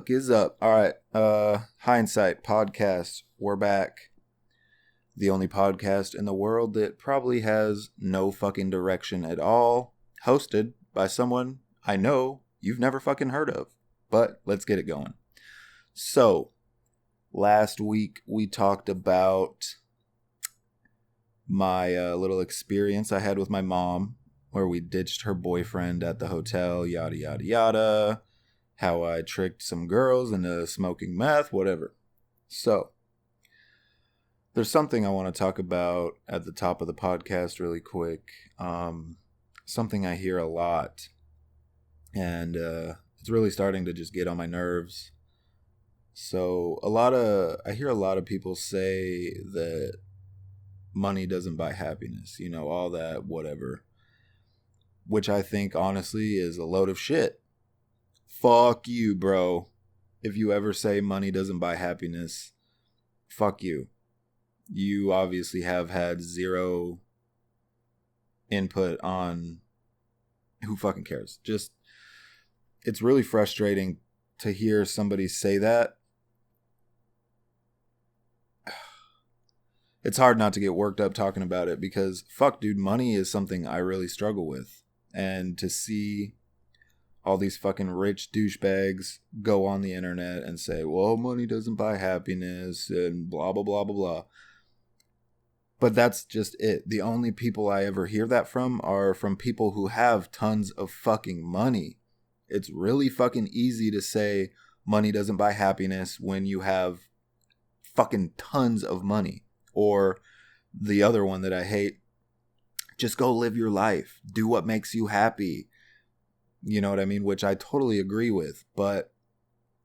fuck is up? All right. Hindsight podcast. We're back. The only podcast in the world that probably has no fucking direction at all. Hosted by someone I know you've never fucking heard of. But let's get it going. So, last week we talked about my little experience I had with my mom, where we ditched her boyfriend at the hotel, yada, yada, yada. How I tricked some girls into smoking meth, whatever. So, there's something I want to talk about at the top of the podcast really quick. Something I hear a lot. And it's really starting to just get on my nerves. So, I hear a lot of people say that money doesn't buy happiness. You know, all that, whatever. Which I think, honestly, is a load of shit. Fuck you, bro. If you ever say money doesn't buy happiness, fuck you. You obviously have had zero input on who fucking cares. Just, it's really frustrating to hear somebody say that. It's hard not to get worked up talking about it because, fuck, dude, money is something I really struggle with. And to see all these fucking rich douchebags go on the internet and say, well, money doesn't buy happiness and blah, blah, blah, blah, blah. But that's just it. The only people I ever hear that from are from people who have tons of fucking money. It's really fucking easy to say money doesn't buy happiness when you have fucking tons of money. Or the other one that I hate, just go live your life. Do what makes you happy. You know what I mean? Which I totally agree with. But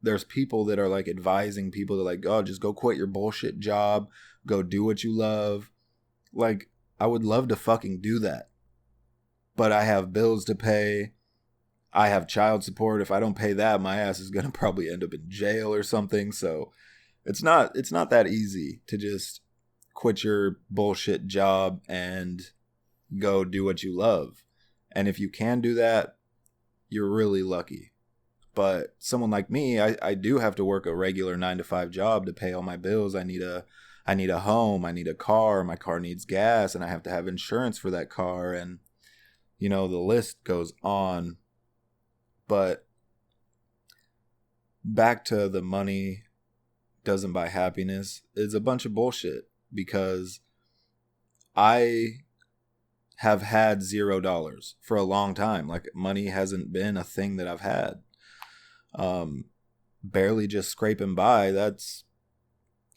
there's people that are like advising people to like, oh, just go quit your bullshit job. Go do what you love. Like, I would love to fucking do that. But I have bills to pay. I have child support. If I don't pay that, my ass is going to probably end up in jail or something. So it's not that easy to just quit your bullshit job and go do what you love. And if you can do that, you're really lucky. But someone like me, I do have to work a regular 9-to-5 job to pay all my bills. I need a home, I need a car, my car needs gas, and I have to have insurance for that car, and you know, the list goes on. But back to the money doesn't buy happiness is a bunch of bullshit, because I have had $0 for a long time. Like, money hasn't been a thing that I've had. Barely just scraping by. That's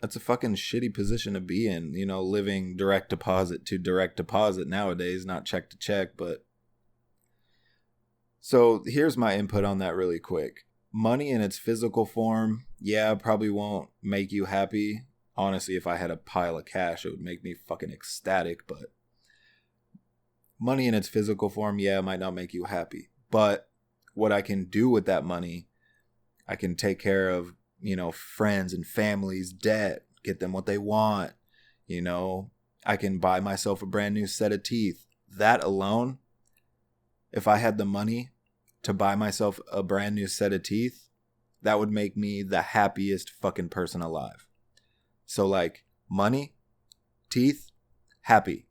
a fucking shitty position to be in, you know, living direct deposit to direct deposit nowadays, not check to check. But so here's my input on that really quick. Money in its physical form, yeah, probably won't make you happy. Honestly, if I had a pile of cash, it would make me fucking ecstatic. But money in its physical form, yeah, it might not make you happy. But what I can do with that money, I can take care of, you know, friends and family's debt, get them what they want. You know, I can buy myself a brand new set of teeth. That alone, if I had the money to buy myself a brand new set of teeth, that would make me the happiest fucking person alive. So like, money, teeth, happy.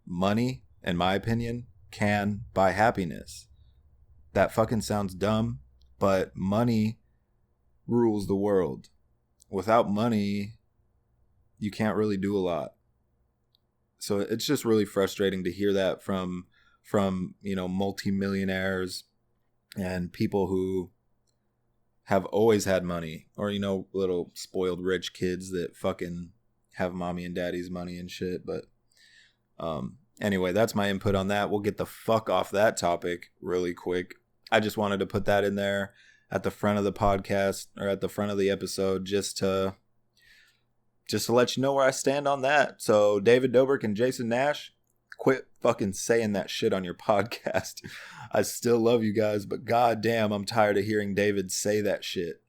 Money, in my opinion, can buy happiness. That fucking sounds dumb, but money rules the world. Without money, you can't really do a lot. So it's just really frustrating to hear that from you know, multimillionaires and people who have always had money, or, you know, little spoiled rich kids that fucking have mommy and daddy's money and shit. But anyway, that's my input on that. We'll get the fuck off that topic really quick. I just wanted to put that in there at the front of the podcast, or at the front of the episode, just to let you know where I stand on that. So David Dobrik and Jason Nash, quit fucking saying that shit on your podcast. I still love you guys, but goddamn, I'm tired of hearing David say that shit.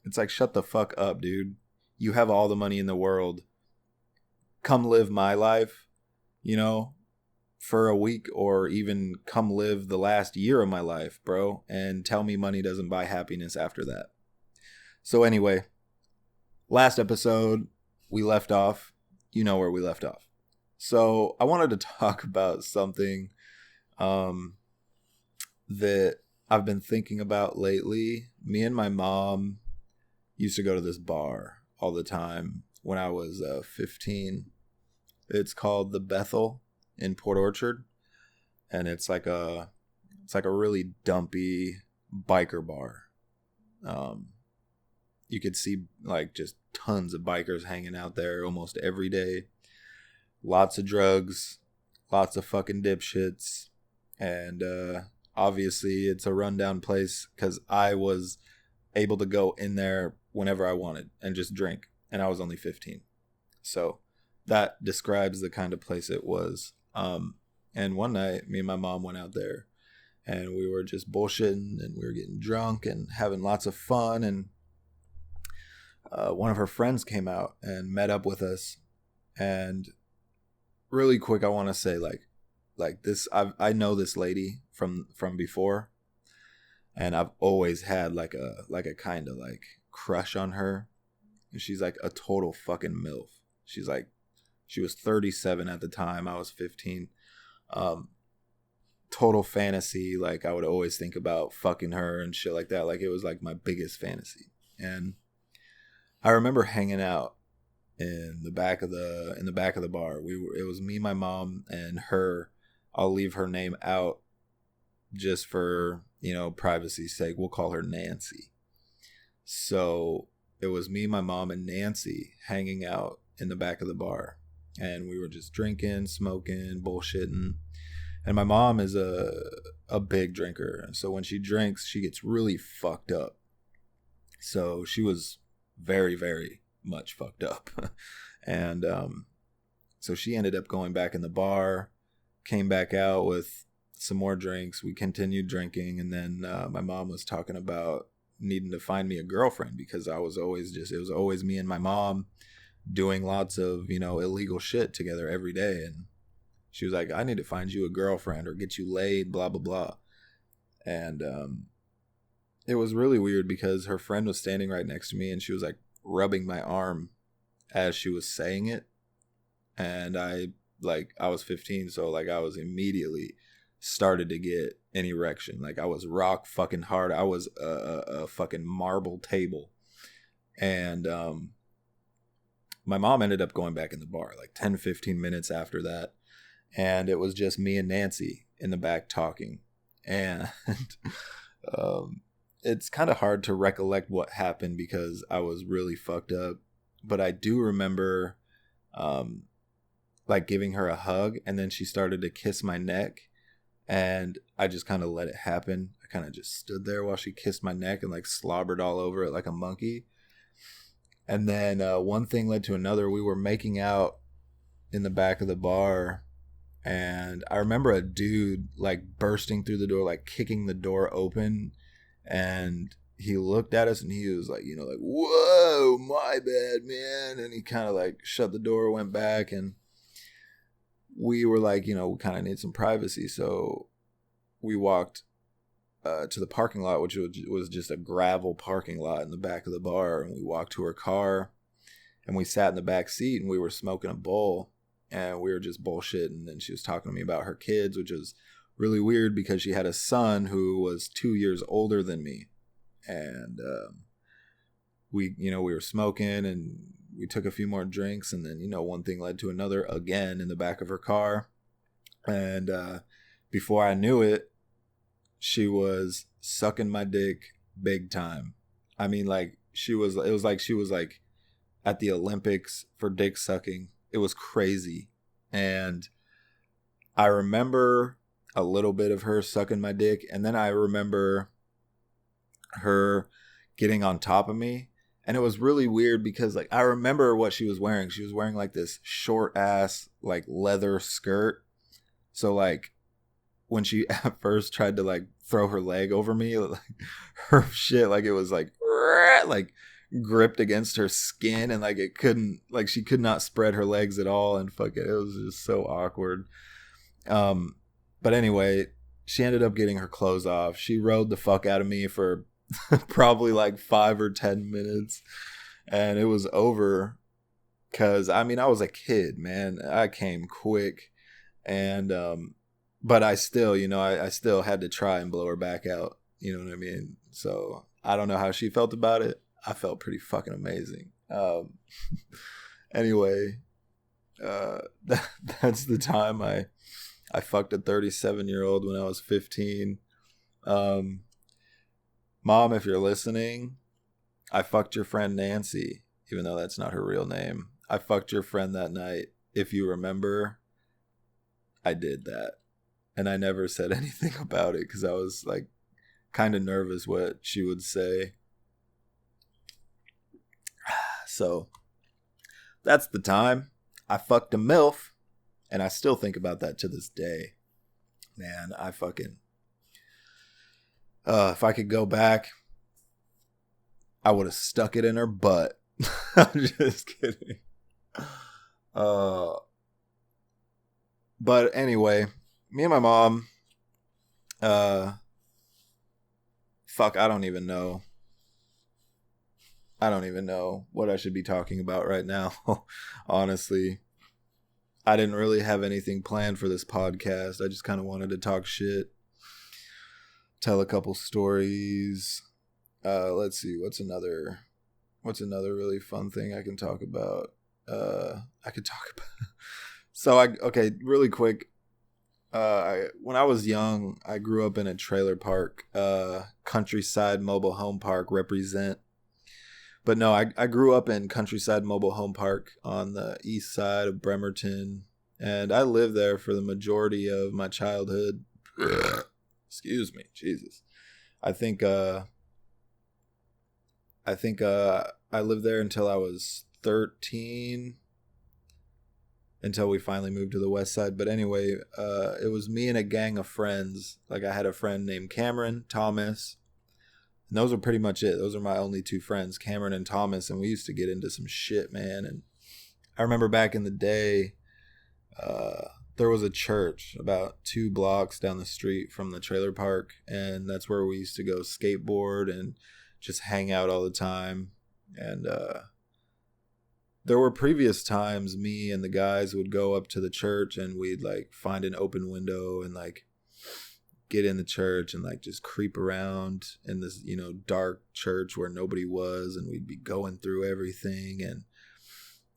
It's like, shut the fuck up, dude. You have all the money in the world. Come live my life, you know, for a week, or even come live the last year of my life, bro, and tell me money doesn't buy happiness after that. So anyway, last episode we left off. You know where we left off. So I wanted to talk about something that I've been thinking about lately. Me and my mom used to go to this bar all the time when I was 15. It's called the Bethel in Port Orchard, and it's like a really dumpy biker bar. You could see like just tons of bikers hanging out there almost every day. Lots of drugs, lots of fucking dipshits, and obviously it's a rundown place because I was able to go in there whenever I wanted and just drink, and I was only 15. So that describes the kind of place it was. And one night, me and my mom went out there, and we were just bullshitting, and we were getting drunk and having lots of fun, and one of her friends came out and met up with us. And really quick, I want to say like this, I know this lady from before, and I've always had like a kind of like crush on her. And she's like a total fucking MILF. She was 37 at the time. I was 15. Total fantasy. Like I would always think about fucking her and shit like that. Like it was like my biggest fantasy. And I remember hanging out in the back of the bar. It was me, my mom, and her. I'll leave her name out just for, privacy's sake. We'll call her Nancy. So it was me, my mom, and Nancy hanging out in the back of the bar. And we were just drinking, smoking, bullshitting. And my mom is a big drinker. So when she drinks, she gets really fucked up. So she was very, very much fucked up. And so she ended up going back in the bar, came back out with some more drinks. We continued drinking. And then my mom was talking about needing to find me a girlfriend because it was always me and my mom doing lots of, illegal shit together every day. And she was like, I need to find you a girlfriend or get you laid, blah, blah, blah. And it was really weird because her friend was standing right next to me and she was like rubbing my arm as she was saying it. And I was 15. So like I was immediately started to get an erection. Like I was rock fucking hard. I was a fucking marble table. And my mom ended up going back in the bar like 10, 15 minutes after that. And it was just me and Nancy in the back talking. And it's kind of hard to recollect what happened because I was really fucked up. But I do remember like giving her a hug, and then she started to kiss my neck. And I just kind of let it happen. I kind of just stood there while she kissed my neck and like slobbered all over it like a monkey. And then one thing led to another. We were making out in the back of the bar. And I remember a dude like bursting through the door, like kicking the door open. And he looked at us and he was like, like, whoa, my bad, man. And he kind of like shut the door, went back. And we were like, we kind of need some privacy. So we walked to the parking lot, which was just a gravel parking lot in the back of the bar. And we walked to her car and we sat in the back seat and we were smoking a bowl and we were just bullshitting. And she was talking to me about her kids, which was really weird because she had a son who was 2 years older than me. And we were smoking and we took a few more drinks, and then, one thing led to another again in the back of her car. And before I knew it, she was sucking my dick big time. I mean, like, it was like she was like at the Olympics for dick sucking. It was crazy. And I remember a little bit of her sucking my dick, and then I remember her getting on top of me. And it was really weird because like I remember what she was wearing. She was wearing like this short ass like leather skirt. So like when she at first tried to like throw her leg over me, like her shit, like it was like gripped against her skin, and like she could not spread her legs at all, and fuck it was just so awkward. But anyway, she ended up getting her clothes off. She rode the fuck out of me for probably like 5 or 10 minutes, and it was over. Cause I mean, I was a kid, man. I came quick, and but I still, I still had to try and blow her back out. You know what I mean? So I don't know how she felt about it. I felt pretty fucking amazing. Anyway, that's the time I fucked a 37-year-old when I was 15. Mom, if you're listening, I fucked your friend Nancy, even though that's not her real name. I fucked your friend that night. If you remember, I did that. And I never said anything about it because I was like kind of nervous what she would say. So that's the time I fucked a MILF. And I still think about that to this day. Man, I fucking... if I could go back, I would have stuck it in her butt. I'm just kidding. But anyway, me and my mom, fuck, I don't even know what I should be talking about right now. Honestly, I didn't really have anything planned for this podcast. I just kind of wanted to talk shit, tell a couple stories. Let's see, what's another really fun thing I can talk about? So okay, really quick. When I was young, I grew up in a trailer park, Countryside Mobile Home Park, represent. But no, I grew up in Countryside Mobile Home Park on the east side of Bremerton, and I lived there for the majority of my childhood. Excuse me, Jesus. I think I lived there until I was 13, until we finally moved to the west side. But anyway, it was me and a gang of friends. Like, I had a friend named Cameron, Thomas, and those were pretty much it. Those are my only two friends, Cameron and Thomas, and we used to get into some shit, man. And I remember back in the day, there was a church about 2 blocks down the street from the trailer park, and that's where we used to go skateboard and just hang out all the time. And there were previous times me and the guys would go up to the church and we'd like find an open window and like get in the church and like just creep around in this, dark church where nobody was, and we'd be going through everything.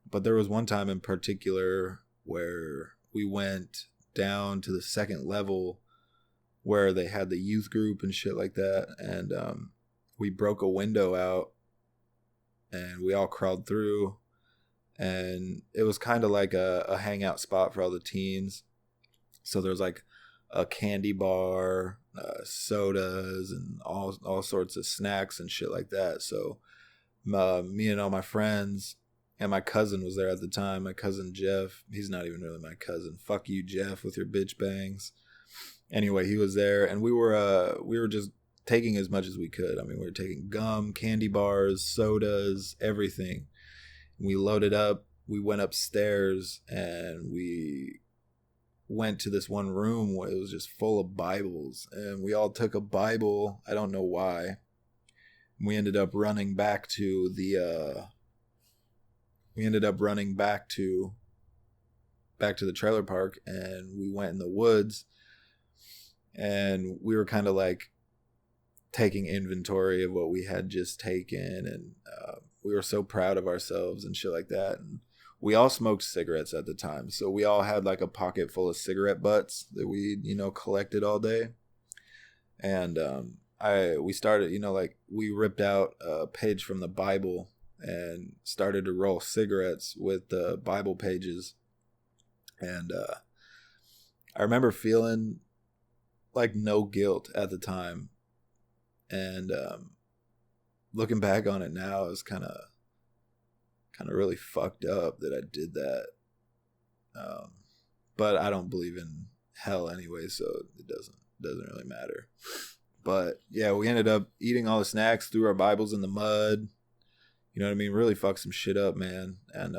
But there was one time in particular where we went down to the second level where they had the youth group and shit like that, and we broke a window out and we all crawled through, and it was kind of like a hangout spot for all the teens. So there was like a candy bar, sodas, and all sorts of snacks and shit like that. So me and all my friends, and my cousin was there at the time, my cousin Jeff. He's not even really my cousin. Fuck you, Jeff, with your bitch bangs. Anyway, he was there, and we were just taking as much as we could. I mean, we were taking gum, candy bars, sodas, everything. We loaded up. We went upstairs, and we went to this one room where it was just full of Bibles, and we all took a Bible. I don't know why. We ended up running back to the trailer park, and we went in the woods, and we were kind of like taking inventory of what we had just taken, and we were so proud of ourselves and shit like that. And we all smoked cigarettes at the time, so we all had like a pocket full of cigarette butts that we collected all day. And we started, we ripped out a page from the Bible and started to roll cigarettes with the Bible pages. And I remember feeling like no guilt at the time, and looking back on it now, it's kind of really fucked up that I did that. But I don't believe in hell anyway, so it doesn't really matter. But yeah, we ended up eating all the snacks, threw our Bibles in the mud. You know what I mean? Really fucked some shit up, man. And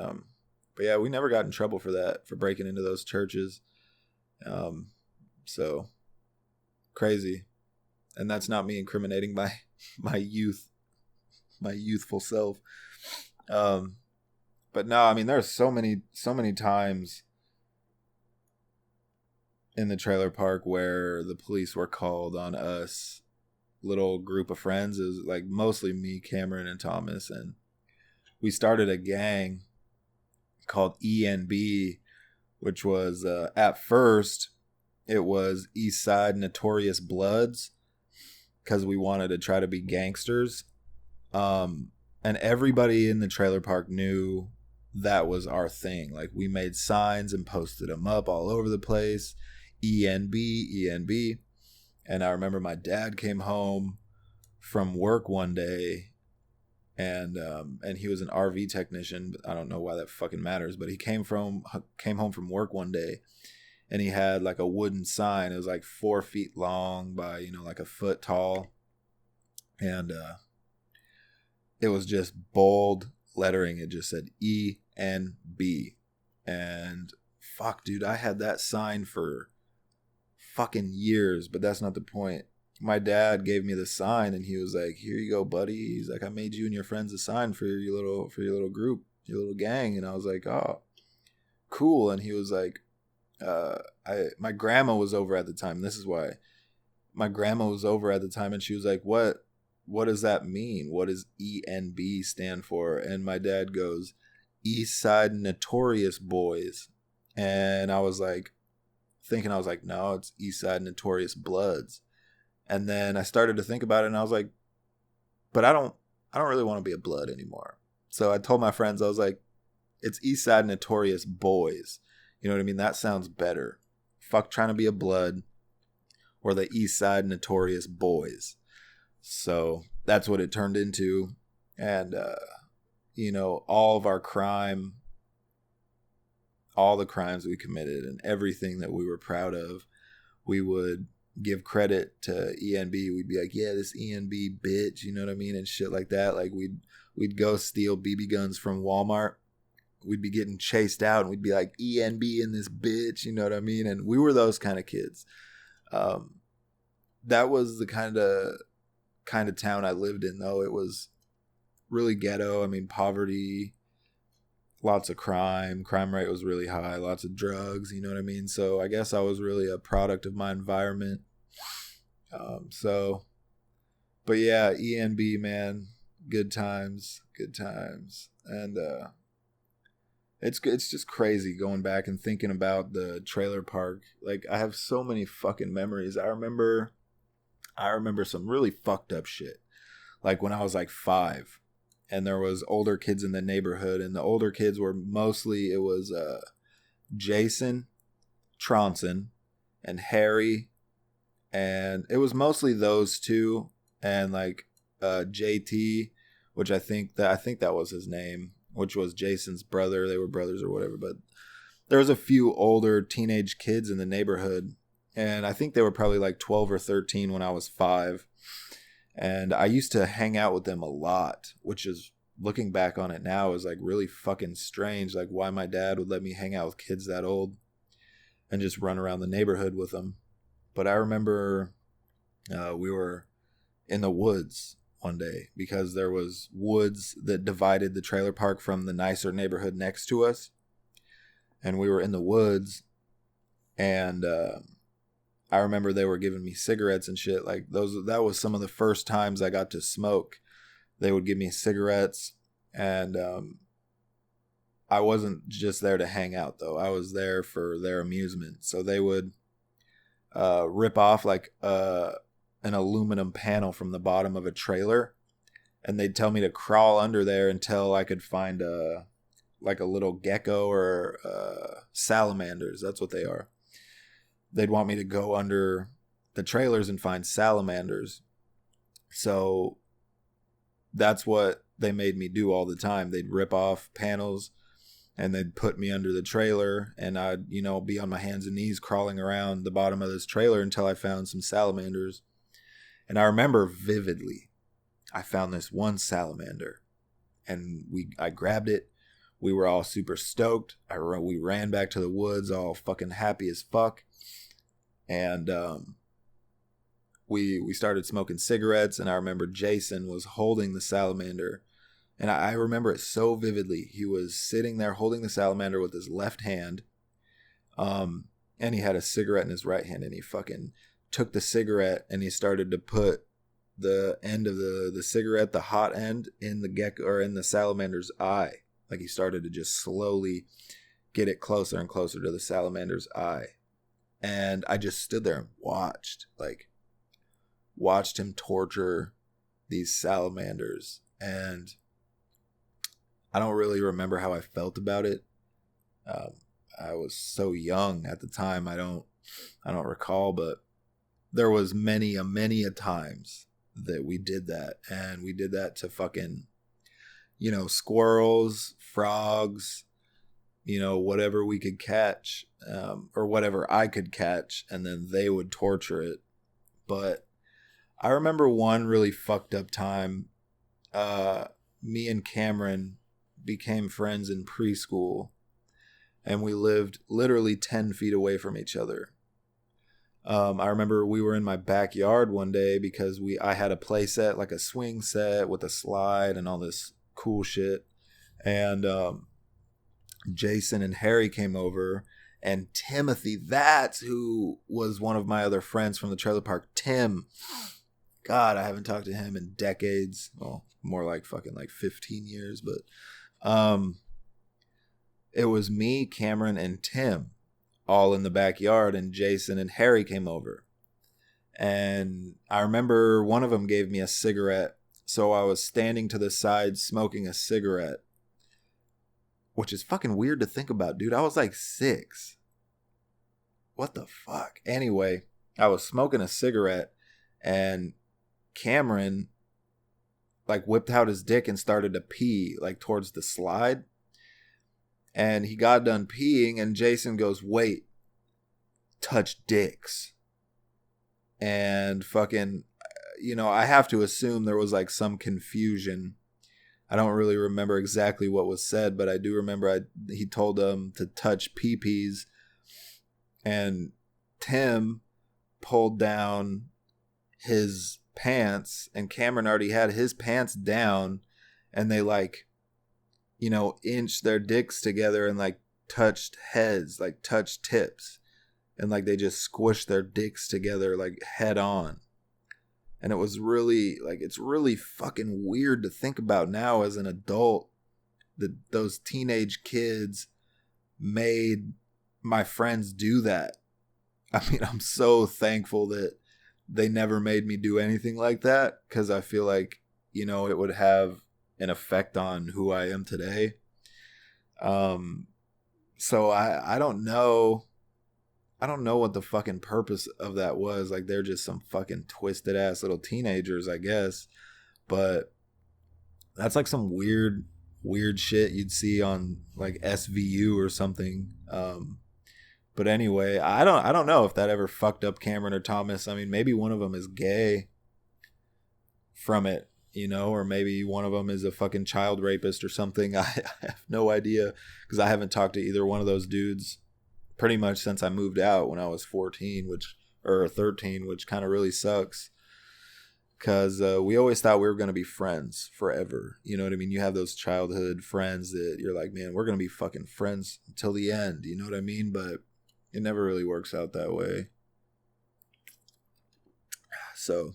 but yeah, we never got in trouble for that, for breaking into those churches. So crazy. And that's not me incriminating my youthful self. But no, I mean, there's so many times in the trailer park where the police were called on us, little group of friends. It was like mostly me, Cameron, and Thomas, and we started a gang called ENB, which was at first it was East Side Notorious Bloods, because we wanted to try to be gangsters. And everybody in the trailer park knew that was our thing. Like, we made signs and posted them up all over the place. ENB, ENB. And I remember my dad came home from work one day, and he was an RV technician. I don't know why that fucking matters, but he came home from work one day, and he had like a wooden sign. It was like 4 feet long by, like a foot tall. And it was just bold lettering. It just said ENB. And fuck, dude, I had that sign for fucking years, but that's not the point. My dad gave me the sign, and he was like, "Here you go, buddy." He's like, "I made you and your friends a sign for your little group, your little gang." And I was like, "Oh, cool." And he was like, my grandma was over at the time. This is why. My grandma was over at the time, and she was like, what does that mean? What does ENB stand for? And my dad goes, East Side Notorious Boys. And I was like, no, it's East Side Notorious Bloods. And then I started to think about it, and I was like, but I don't really want to be a blood anymore. So I told my friends, I was like, it's East Side Notorious Boys. You know what I mean? That sounds better. Fuck trying to be a blood, or the East Side Notorious Boys. So that's what it turned into. And, all of our crime, all the crimes we committed and everything that we were proud of, we would give credit to ENB. We'd be like, yeah, this ENB bitch, you know what I mean? And shit like that. Like, we'd go steal BB guns from Walmart. We'd be getting chased out, and we'd be like, ENB in this bitch, you know what I mean? And we were those kind of kids. That was the kind of town I lived in, though. It was really ghetto. I mean, poverty, lots of crime rate was really high, lots of drugs, you know what I mean? So I guess I was really a product of my environment. But yeah, ENB, man, good times. And it's just crazy going back and thinking about the trailer park. Like, I have so many fucking memories. I remember some really fucked up shit. Like, when I was like 5, and there was older kids in the neighborhood, and the older kids were mostly, it was Jason Tronson and Harry, and it was mostly those two, and like JT, which I think that was his name, which was Jason's brother. They were brothers or whatever, but there was a few older teenage kids in the neighborhood, and I think they were probably like 12 or 13 when I was 5. And I used to hang out with them a lot, which is, looking back on it now, is like really fucking strange. Like, why my dad would let me hang out with kids that old and just run around the neighborhood with them. But I remember we were in the woods one day, because there was woods that divided the trailer park from the nicer neighborhood next to us. And we were in the woods, and I remember they were giving me cigarettes and shit. Like, that was some of the first times I got to smoke. They would give me cigarettes, and I wasn't just there to hang out, though. I was there for their amusement. So they would rip off like an aluminum panel from the bottom of a trailer, and they'd tell me to crawl under there until I could find a little gecko or salamanders. That's what they are. They'd want me to go under the trailers and find salamanders. So that's what they made me do all the time. They'd rip off panels, and they'd put me under the trailer, and I'd, be on my hands and knees crawling around the bottom of this trailer until I found some salamanders. And I remember vividly, I found this one salamander, and I grabbed it. We were all super stoked. We ran back to the woods all fucking happy as fuck. And we started smoking cigarettes, and I remember Jason was holding the salamander, and I remember it so vividly. He was sitting there holding the salamander with his left hand, and he had a cigarette in his right hand, and he fucking took the cigarette and he started to put the end of the cigarette, the hot end, in the gecko or in the salamander's eye. Like he started to just slowly get it closer and closer to the salamander's eye. And I just stood there and watched him torture these salamanders. And I don't really remember how I felt about it. I was so young at the time. I don't recall, but there was many a times that we did that. And we did that to fucking, squirrels, frogs, whatever we could catch, or whatever I could catch, and then they would torture it. But I remember one really fucked up time. Me and Cameron became friends in preschool, and we lived literally 10 feet away from each other. I remember we were in my backyard one day because I had a play set, like a swing set with a slide and all this cool shit. And Jason and Harry came over, and Timothy, that's who was one of my other friends from the trailer park. Tim. God, I haven't talked to him in decades. Well, more like fucking 15 years, but it was me, Cameron, and Tim all in the backyard, and Jason and Harry came over. And I remember one of them gave me a cigarette, so I was standing to the side smoking a cigarette, which is fucking weird to think about, dude. I was 6. What the fuck? Anyway, I was smoking a cigarette, and Cameron whipped out his dick and started to pee towards the slide. And he got done peeing, and Jason goes, "Wait, touch dicks." And fucking, I have to assume there was some confusion. I don't really remember exactly what was said, but I do remember he told them to touch pee-pees. And Tim pulled down his pants, and Cameron already had his pants down, and they inched their dicks together and touched heads, touched tips, and they just squished their dicks together head on. And it was really it's really fucking weird to think about now as an adult that those teenage kids made my friends do that. I mean, I'm so thankful that they never made me do anything like that, because I feel it would have an effect on who I am today. So I don't know. I don't know what the fucking purpose of that was. They're just some fucking twisted ass little teenagers, I guess. But that's some weird shit you'd see on SVU or something. But anyway, I don't know if that ever fucked up Cameron or Thomas. I mean, maybe one of them is gay from it, or maybe one of them is a fucking child rapist or something. I have no idea, because I haven't talked to either one of those dudes pretty much since I moved out when I was 14, or 13, which kind of really sucks, because we always thought we were going to be friends forever. You know what I mean? You have those childhood friends that you're like, man, we're going to be fucking friends until the end. You know what I mean? But it never really works out that way. So,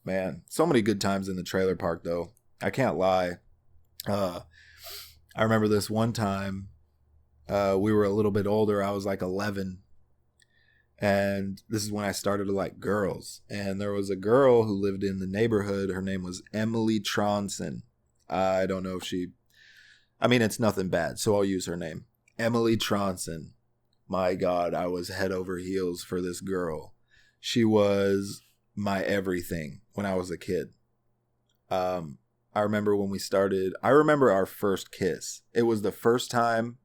man, so many good times in the trailer park, though. I can't lie. I remember this one time, we were a little bit older. I was 11. And this is when I started to like girls. And there was a girl who lived in the neighborhood. Her name was Emily Tronson. I don't know if it's nothing bad, so I'll use her name. Emily Tronson. My God, I was head over heels for this girl. She was my everything when I was a kid. I remember when we started. I remember our first kiss. It was the first time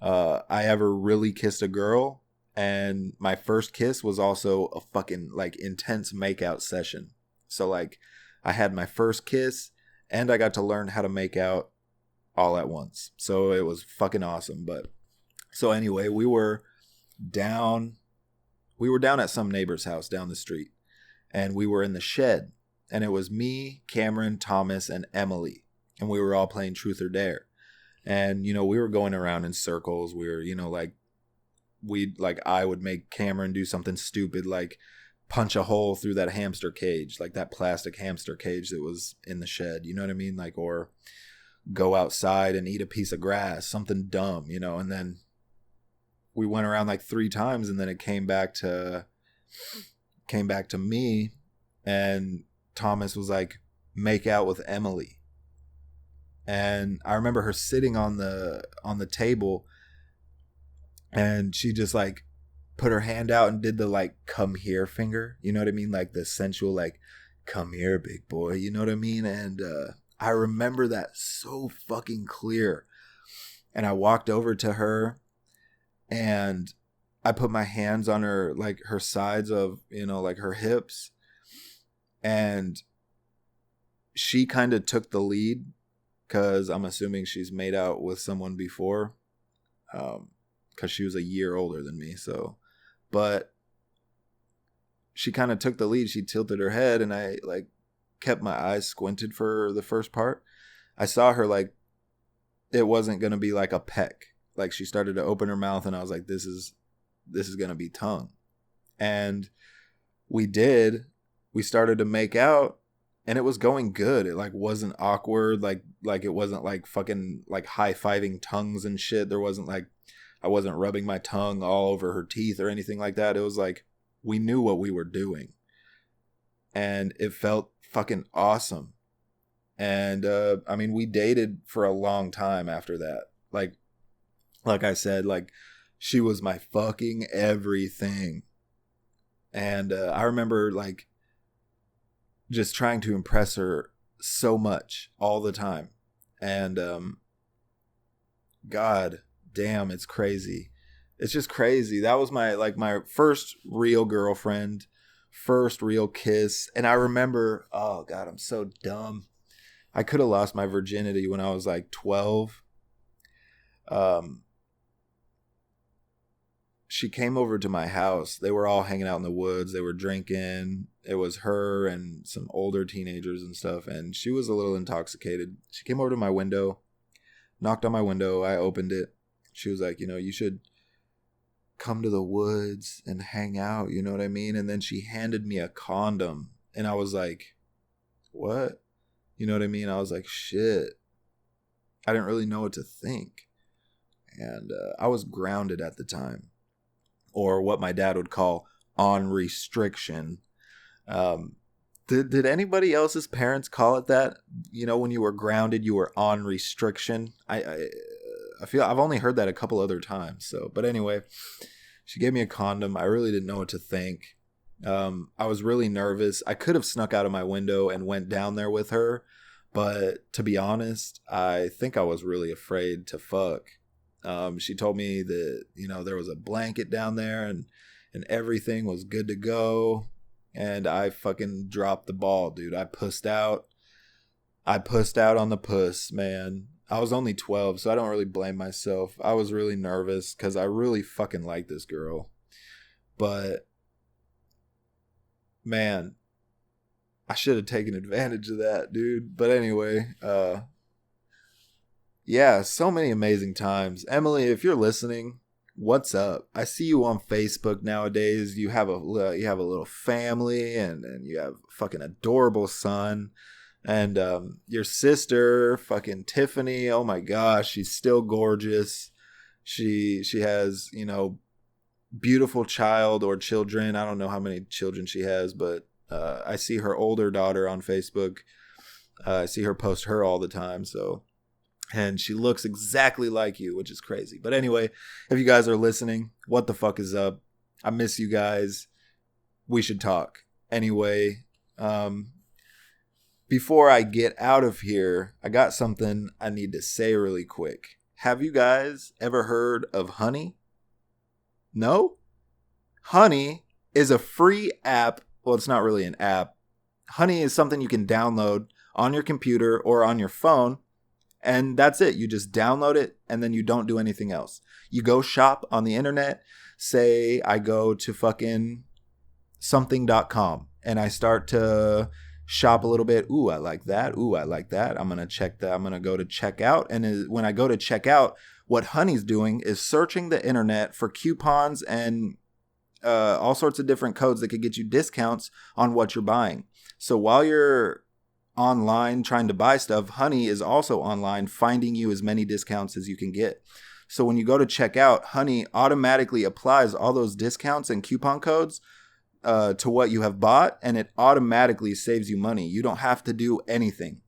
I ever really kissed a girl. And my first kiss was also a fucking intense makeout session. So I had my first kiss and I got to learn how to make out all at once. So it was fucking awesome. But so anyway, we were down We were down at some neighbor's house down the street, and we were in the shed, and it was me, Cameron, Thomas, and Emily, and we were all playing Truth or Dare. And, we were going around in circles. We were, I would make Cameron do something stupid, like punch a hole through that hamster cage, like that plastic hamster cage that was in the shed, you know what I mean? Like, or go outside and eat a piece of grass, something dumb, and then we went around like 3 times, and then it came back to me, and Thomas was like, make out with Emily. And I remember her sitting on the table, and she just like put her hand out and did the like come here finger, you know what I mean? Like the sensual, like, come here, big boy, you know what I mean? And I remember that so fucking clear. And I walked over to her, and I put my hands on her, like her sides of, like her hips, and she kind of took the lead, because I'm assuming she's made out with someone before, because she was a year older than me. So, but she kind of took the lead. She tilted her head, and I like kept my eyes squinted for the first part. I saw her like it wasn't gonna be like a peck. Like she started to open her mouth, and I was like, this is gonna be tongue. And we did. We started to make out. And it was going good. It like wasn't awkward. Like it wasn't like fucking like high-fiving tongues and shit. There wasn't like, I wasn't rubbing my tongue all over her teeth or anything like that. It was like, we knew what we were doing. And it felt fucking awesome. And we dated for a long time after that. Like I said, like she was my fucking everything. And I remember like just trying to impress her so much all the time. And God damn, it's crazy. It's just crazy. That was my first real girlfriend, first real kiss. And I remember, oh God, I'm so dumb. I could have lost my virginity when I was like 12. She came over to my house. They were all hanging out in the woods. They were drinking. It was her and some older teenagers and stuff. And she was a little intoxicated. She came over to my window, knocked on my window. I opened it. She was like, you should come to the woods and hang out. You know what I mean? And then she handed me a condom. And I was like, what? You know what I mean? I was like, shit. I didn't really know what to think. And I was grounded at the time. Or what my dad would call on restriction. Did anybody else's parents call it that? When you were grounded, you were on restriction. I feel I've only heard that a couple other times. So, but anyway, she gave me a condom. I really didn't know what to think. I was really nervous. I could have snuck out of my window and went down there with her, but to be honest, I think I was really afraid to fuck. She told me that, there was a blanket down there and everything was good to go. And I fucking dropped the ball, dude. I pussed out on the puss, man. I was only 12, so I don't really blame myself. I was really nervous because I really fucking like this girl. But, man, I should have taken advantage of that, dude. But anyway, yeah, so many amazing times. Emily, if you're listening, what's up? I see you on Facebook nowadays. You have a little family, and you have a fucking adorable son. And your sister, fucking Tiffany, oh my gosh, she's still gorgeous. She has, beautiful child or children. I don't know how many children she has, but I see her older daughter on Facebook. I see her post her all the time, so... And she looks exactly like you, which is crazy. But anyway, if you guys are listening, what the fuck is up? I miss you guys. We should talk. Anyway, before I get out of here, I got something I need to say really quick. Have you guys ever heard of Honey? No? Honey is a free app. Well, it's not really an app. Honey is something you can download on your computer or on your phone. And that's it. You just download it and then you don't do anything else. You go shop on the internet. Say I go to fucking something.com and I start to shop a little bit. Ooh, I like that. Ooh, I like that. I'm going to check that. I'm going to go to checkout. And when I go to checkout, what Honey's doing is searching the internet for coupons and all sorts of different codes that could get you discounts on what you're buying. So while you're online trying to buy stuff, Honey is also online finding you as many discounts as you can get. So when you go to checkout, Honey automatically applies all those discounts and coupon codes to what you have bought, and it automatically saves you money. You don't have to do anything.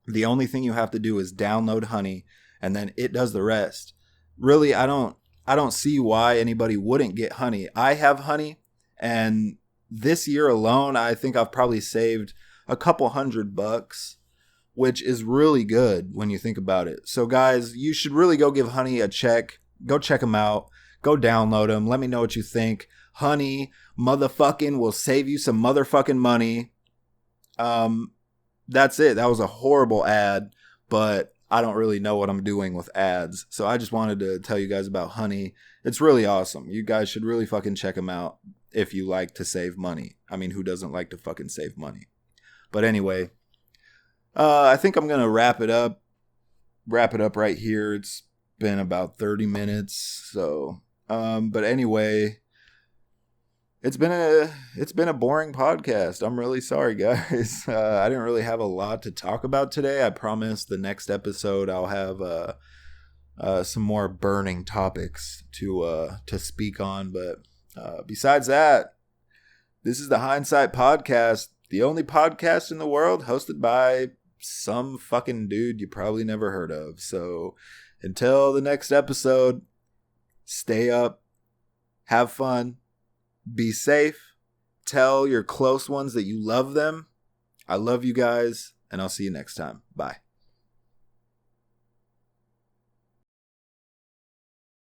The only thing you have to do is download Honey, and then it does the rest. Really, I don't see why anybody wouldn't get Honey. I have Honey, and this year alone, I think I've probably saved a couple $100, which is really good when you think about it. So guys, you should really go give Honey a check. Go check them out. Go download them. Let me know what you think. Honey motherfucking will save you some motherfucking money. That's it. That was a horrible ad, but I don't really know what I'm doing with ads. So I just wanted to tell you guys about Honey. It's really awesome. You guys should really fucking check them out if you like to save money. I mean, who doesn't like to fucking save money? But anyway, I think I'm going to wrap it up right here. It's been about 30 minutes. So, but anyway, it's been a boring podcast. I'm really sorry, guys. I didn't really have a lot to talk about today. I promise the next episode I'll have some more burning topics to speak on. But besides that, this is the Hindsight Podcast, the only podcast in the world hosted by some fucking dude you probably never heard of. So until the next episode, stay up, have fun, be safe, tell your close ones that you love them. I love you guys, and I'll see you next time. Bye.